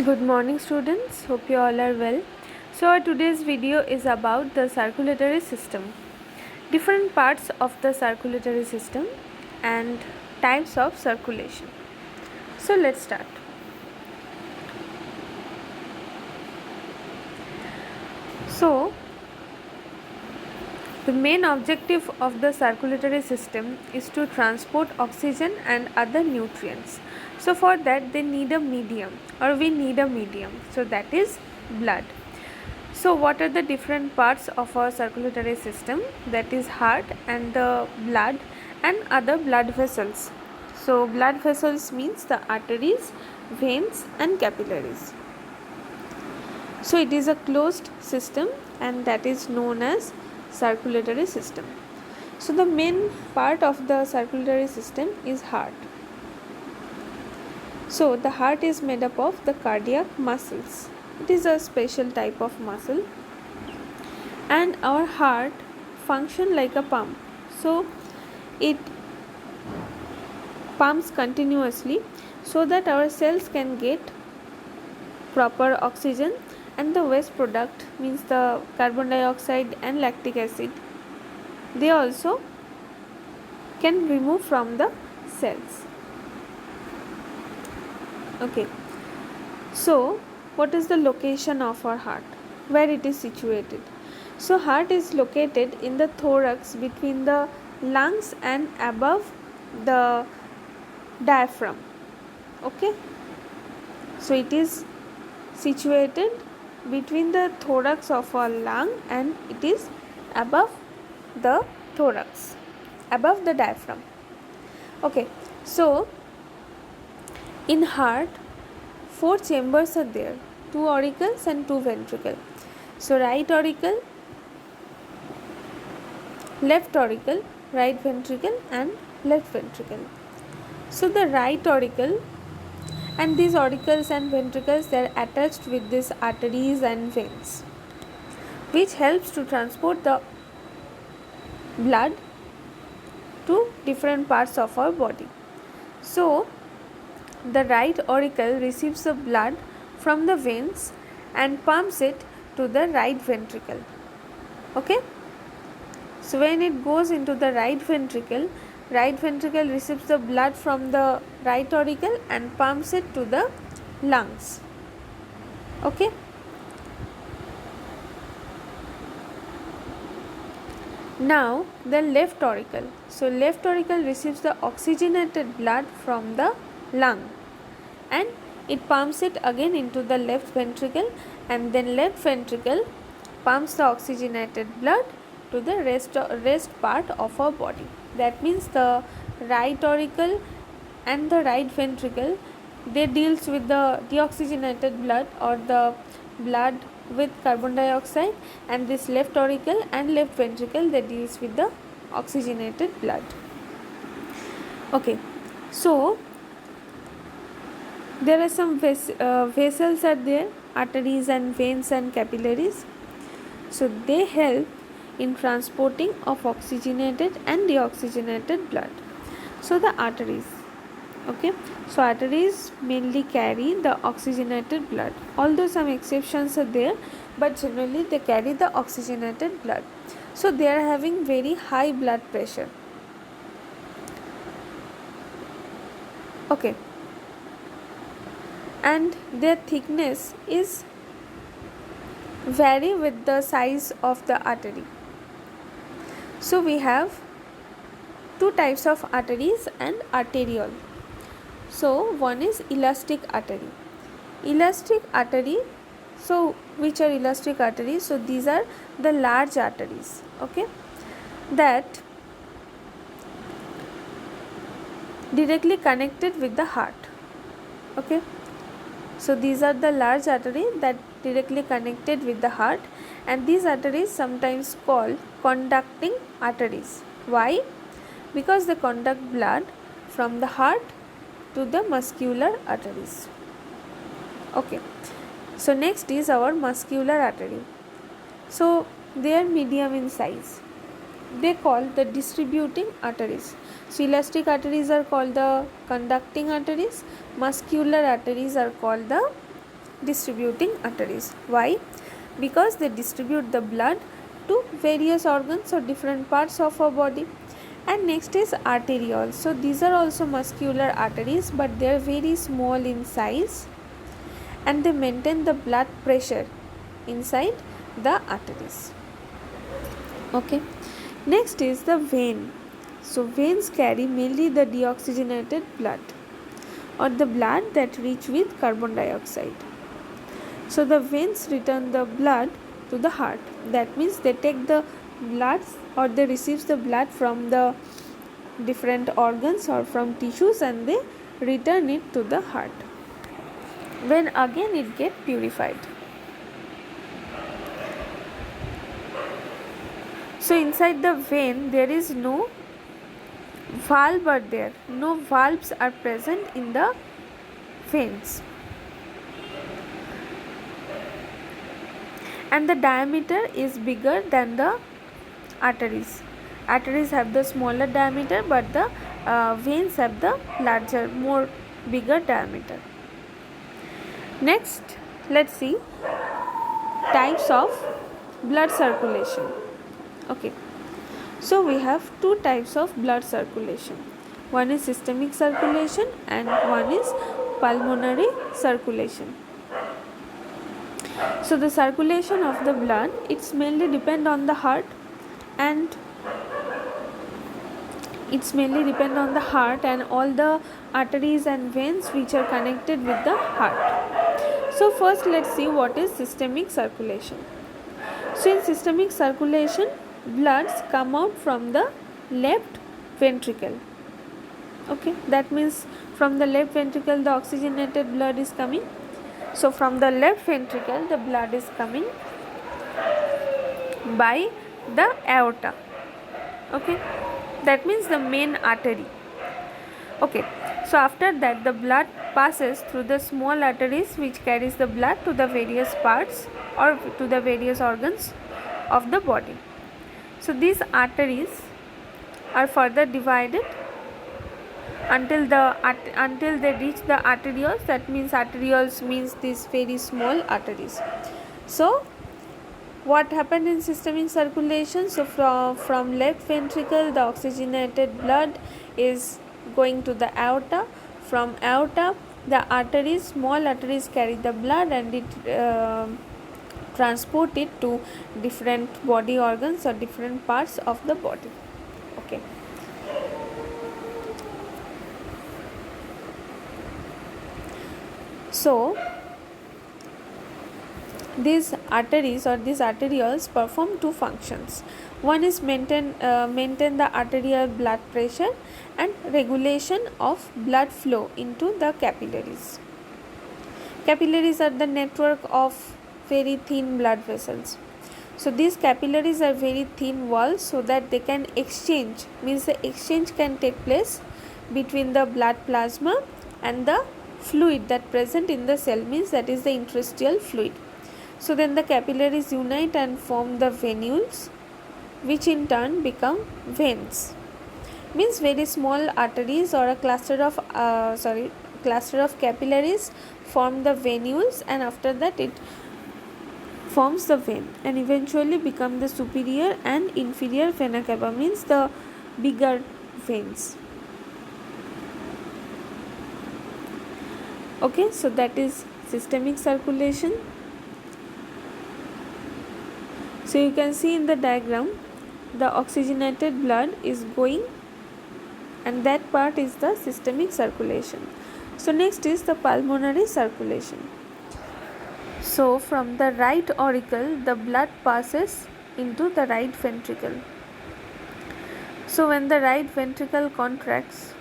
Good morning students, hope you all are well. So our today's video is about the circulatory system, different parts of the circulatory system and types of circulation. So let's start. So the main objective of the circulatory system is to transport oxygen and other nutrients. So for that they need a medium, or we need a medium, so that is blood. So what are the different parts of our circulatory system? That is heart and the blood and other blood vessels. So blood vessels means the arteries, veins and capillaries. So it is a closed system and that is known as circulatory system. So the main part of the circulatory system is heart. So the heart is made up of the cardiac muscles. It is a special type of muscle, and our heart function like a pump. So it pumps continuously so that our cells can get proper oxygen, and the waste product means the carbon dioxide and lactic acid, they also can remove from the cells. Okay, so what is the location of our heart, where it is situated? So heart is located in the thorax between the lungs and above the diaphragm. Okay, so it is situated between the thorax of our lung and it is above the thorax, above the diaphragm. Okay, so in heart, four chambers are there, two auricles and two ventricles. So right auricle, left auricle, right ventricle and left ventricle. So the right auricle, and these auricles and ventricles, they are attached with these arteries and veins, which helps to transport the blood to different parts of our body. So the right auricle receives the blood from the veins and pumps it to the right ventricle. Okay, so when it goes into the right ventricle receives the blood from the right auricle and pumps it to the lungs. Okay, now the left auricle. So left auricle receives the oxygenated blood from the lung and it pumps it again into the left ventricle, and then left ventricle pumps the oxygenated blood to the rest part of our body. That means the right auricle and the right ventricle, they deals with the deoxygenated blood or the blood with carbon dioxide, and this left auricle and left ventricle, they deals with the oxygenated blood. Okay, so there are some vessels are there, arteries and veins and capillaries. So they help in transporting of oxygenated and deoxygenated blood. So the arteries, okay, so arteries mainly carry the oxygenated blood, although some exceptions are there, but generally they carry the oxygenated blood. So they are having very high blood pressure. Okay, and their thickness is vary with the size of the artery. So we have two types of arteries and arteriole. So one is elastic artery. Elastic artery, so which are elastic arteries? So these are the large arteries, okay, that directly connected with the heart. Okay, so these are the large arteries that directly connected with the heart, and these arteries sometimes called conducting arteries. Why? Because they conduct blood from the heart to the muscular arteries. Okay, so next is our muscular artery. So they are medium in size. They call the distributing arteries. So elastic arteries are called the conducting arteries, muscular arteries are called the distributing arteries. Why? Because they distribute the blood to various organs or different parts of our body. And next is arterioles. So these are also muscular arteries, but they are very small in size and they maintain the blood pressure inside the arteries. Okay. Next is the vein. So veins carry mainly the deoxygenated blood or the blood that rich with carbon dioxide. So the veins return the blood to the heart. That means they take the blood or they receive the blood from the different organs or from tissues and they return it to the heart. When again it get purified. So inside the vein there is no valve are there. No valves are present in the veins. And the diameter is bigger than the arteries. Arteries have the smaller diameter, but the veins have the larger, more bigger diameter. Next, let's see types of blood circulation. Okay, so we have two types of blood circulation. One is systemic circulation and one is pulmonary circulation. So the circulation of the blood, it's mainly depend on the heart and all the arteries and veins which are connected with the heart. So first let's see what is systemic circulation. So in systemic circulation, bloods come out from the left ventricle. Okay, that means from the left ventricle the oxygenated blood is coming. So from the left ventricle the blood is coming by the aorta. Okay, that means the main artery. Okay, so after that the blood passes through the small arteries which carries the blood to the various parts or to the various organs of the body. So these arteries are further divided until they reach the arterioles. That means arterioles means these very small arteries. So what happened in systemic circulation? So from left ventricle the oxygenated blood is going to the aorta. From aorta the arteries, small arteries carry the blood and it transport it to different body organs or different parts of the body. Okay. So these arteries or these arterioles perform two functions. One is maintain the arterial blood pressure and regulation of blood flow into the capillaries. Capillaries are the network of very thin blood vessels. So these capillaries are very thin walls so that they can exchange, means the exchange can take place between the blood plasma and the fluid that present in the cell, means that is the interstitial fluid. So then the capillaries unite and form the venules, which in turn become veins. Means very small arteries or a cluster of capillaries form the venules, and after that it forms the vein and eventually become the superior and inferior vena cava, means the bigger veins. Okay, so that is systemic circulation. So you can see in the diagram the oxygenated blood is going, and that part is the systemic circulation. So next is the pulmonary circulation. So from the right auricle the blood passes into the right ventricle. So when the right ventricle contracts,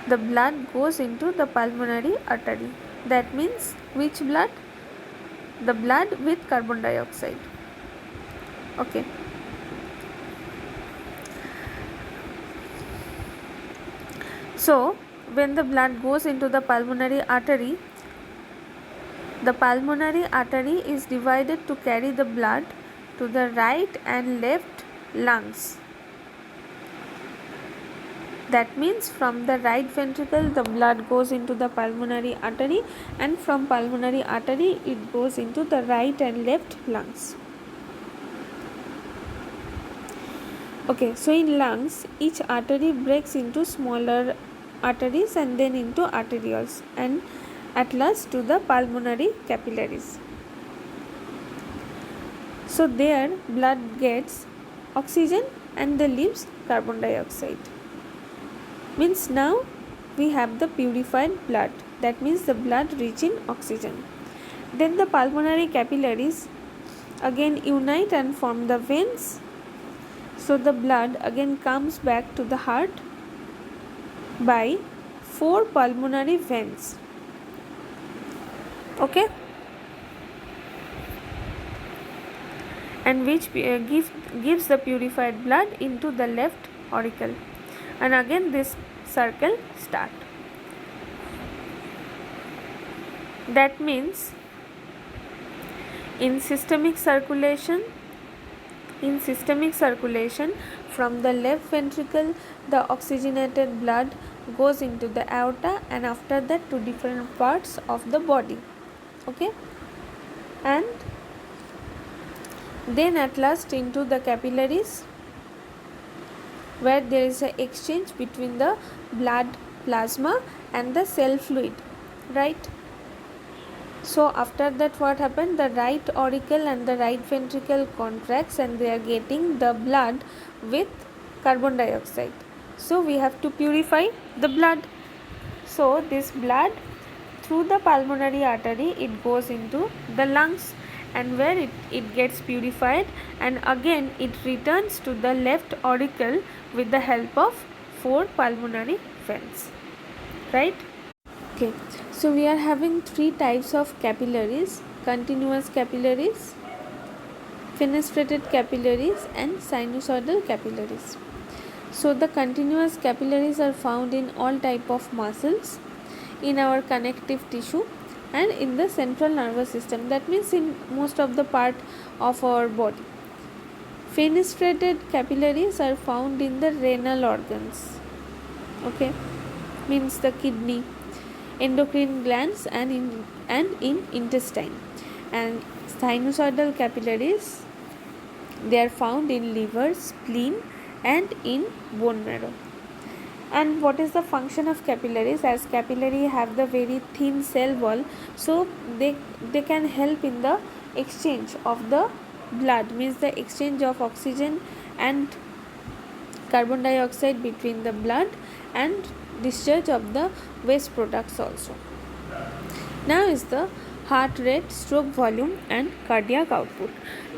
the blood goes into the pulmonary artery. That means which blood? The blood with carbon dioxide. Okay. So when the blood goes into the pulmonary artery is divided to carry the blood to the right and left lungs. That means from the right ventricle the blood goes into the pulmonary artery, and from pulmonary artery it goes into the right and left lungs. Okay, so in lungs each artery breaks into smaller arteries and then into arterioles and at last to the pulmonary capillaries. So there blood gets oxygen and then leaves carbon dioxide. Means now we have the purified blood, that means the blood rich in oxygen. Then the pulmonary capillaries again unite and form the veins. So the blood again comes back to the heart by 4 pulmonary veins. Okay, and which gives the purified blood into the left auricle, and again this circle start. That means in systemic circulation from the left ventricle the oxygenated blood goes into the aorta and after that to different parts of the body. Okay, and then at last into the capillaries where there is an exchange between the blood plasma and the cell fluid, right? So after that what happened, the right auricle and the right ventricle contracts and they are getting the blood with carbon dioxide. So we have to purify the blood. So this blood through the pulmonary artery it goes into the lungs and where it gets purified and again it returns to the left auricle with the help of 4 pulmonary veins, right? Okay, so we are having 3 types of capillaries: continuous capillaries, fenestrated capillaries and sinusoidal capillaries. So the continuous capillaries are found in all type of muscles, in our connective tissue and in the central nervous system, that means in most of the part of our body. Fenestrated capillaries are found in the renal organs, okay, means the kidney, endocrine glands and in intestine. And sinusoidal capillaries, they are found in liver, spleen and in bone marrow. And what is the function of capillaries? As capillary have the very thin cell wall, so they can help in the exchange of the blood, means the exchange of oxygen and carbon dioxide between the blood and discharge of the waste products also. Now is the heart rate, stroke volume and cardiac output.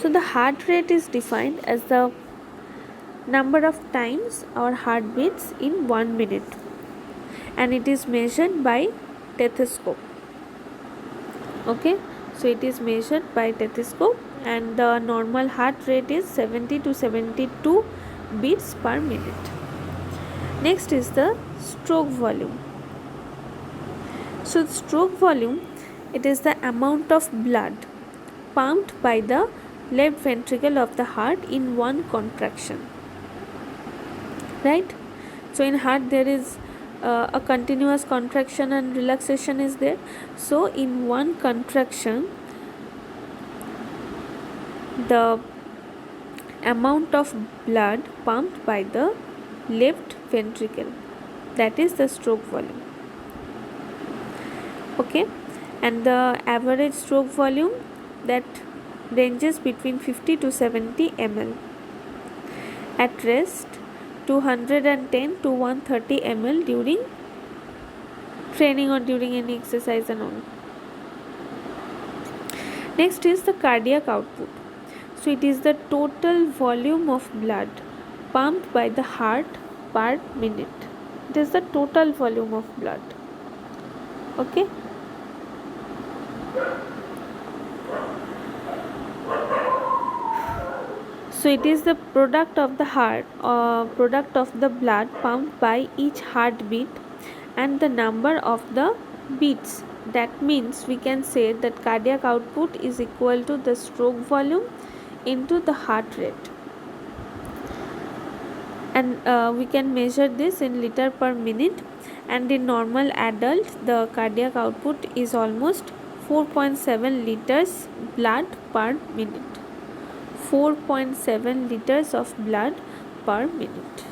So the heart rate is defined as the number of times our heart beats in 1 minute and it is measured by stethoscope. Okay, so it is measured by stethoscope and the normal heart rate is 70 to 72 beats per minute. Next is the stroke volume. So stroke volume, it is the amount of blood pumped by the left ventricle of the heart in one contraction, right? So in heart there is a continuous contraction and relaxation is there. So in one contraction the amount of blood pumped by the left ventricle, that is the stroke volume. Okay, and the average stroke volume, that ranges between 50 to 70 ml. At rest 210 to 130 ml during training or during any exercise and all. Next is the cardiac output. So it is the total volume of blood pumped by the heart per minute. It is the total volume of blood. Okay. So it is the product of the heart, product of the blood pumped by each heartbeat and the number of the beats. That means we can say that cardiac output is equal to the stroke volume into the heart rate. and we can measure this in liter per minute, and in normal adult the cardiac output is almost 4.7 liters blood per minute. 4.7 liters of blood per minute.